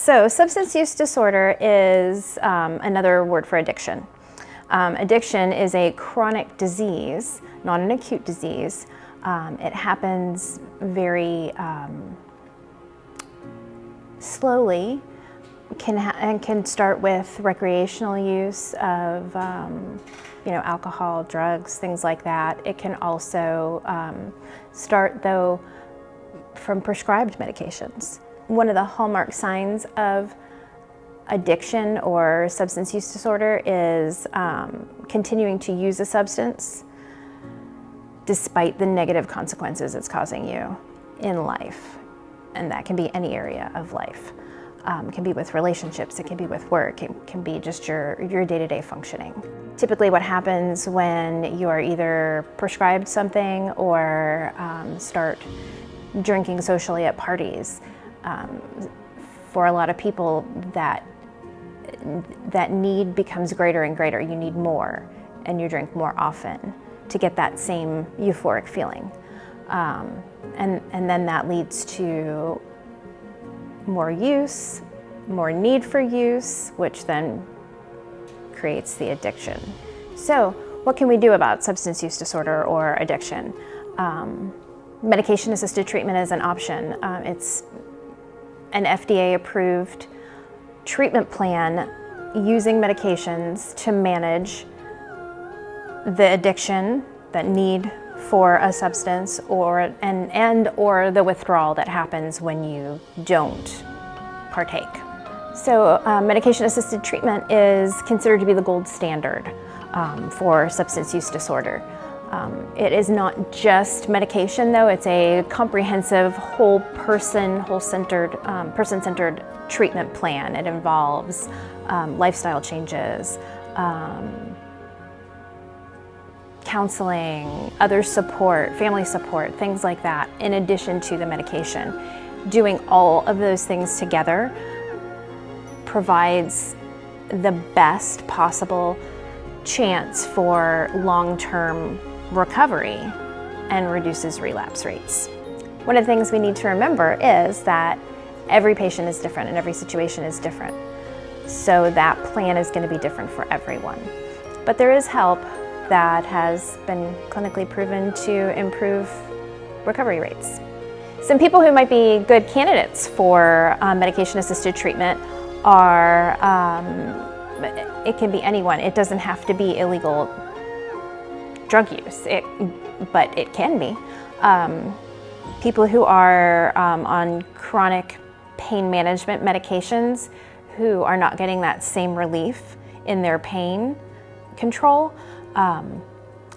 So substance use disorder is another word for addiction. Addiction is a chronic disease, not an acute disease. It happens very slowly, and can start with recreational use of alcohol, drugs, things like that. It can also start, though, from prescribed medications. One of the hallmark signs of addiction or substance use disorder is continuing to use a substance despite the negative consequences it's causing you in life. And that can be any area of life. It can be with relationships, it can be with work, it can be just your day-to-day functioning. Typically what happens when you are either prescribed something or start drinking socially at parties, for a lot of people that need becomes greater and greater. You need more, and you drink more often to get that same euphoric feeling. And then that leads to more use, more need for use, which then creates the addiction. So what can we do about substance use disorder or addiction? Medication-assisted treatment is an option. It's an FDA-approved treatment plan using medications to manage the addiction, that need for a substance, or the withdrawal that happens when you don't partake. So medication-assisted treatment is considered to be the gold standard for substance use disorder. It is not just medication, though. It's a comprehensive, person-centered treatment plan. It involves lifestyle changes, counseling, other support, family support, things like that, in addition to the medication. Doing all of those things together provides the best possible chance for long-term recovery and reduces relapse rates. One of the things we need to remember is that every patient is different and every situation is different. So that plan is going to be different for everyone. But there is help that has been clinically proven to improve recovery rates. Some people who might be good candidates for medication-assisted treatment are, it can be anyone. It doesn't have to be illegal drug use, but it can be. People who are on chronic pain management medications who are not getting that same relief in their pain control. A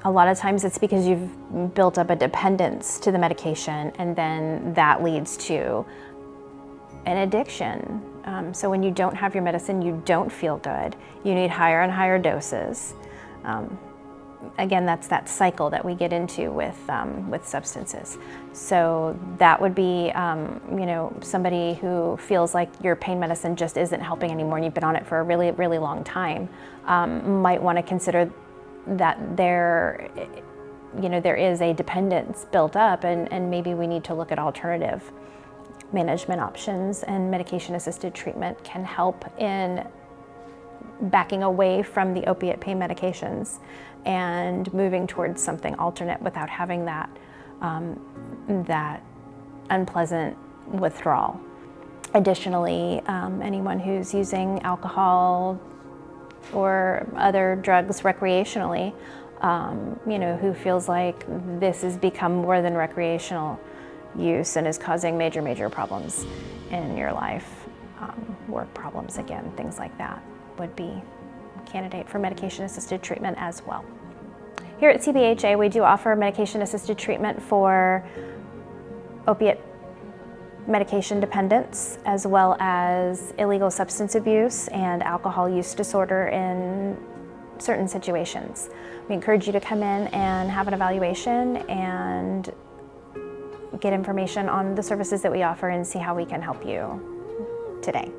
lot of times it's because you've built up a dependence to the medication, and then that leads to an addiction. So when you don't have your medicine, you don't feel good. You need higher and higher doses. Again, that's that cycle that we get into with substances. So that would be, somebody who feels like your pain medicine just isn't helping anymore, and you've been on it for a really, really long time, might want to consider that there is a dependence built up, and maybe we need to look at alternative management options, and medication-assisted treatment can help in backing away from the opiate pain medications and moving towards something alternate without having that unpleasant withdrawal. Additionally, anyone who's using alcohol or other drugs recreationally, who feels like this has become more than recreational use and is causing major problems in your life, work problems, again, things like that, would be a candidate for medication-assisted treatment as well. Here at CBHA, we do offer medication-assisted treatment for opiate medication dependence, as well as illegal substance abuse and alcohol use disorder in certain situations. We encourage you to come in and have an evaluation and get information on the services that we offer and see how we can help you today.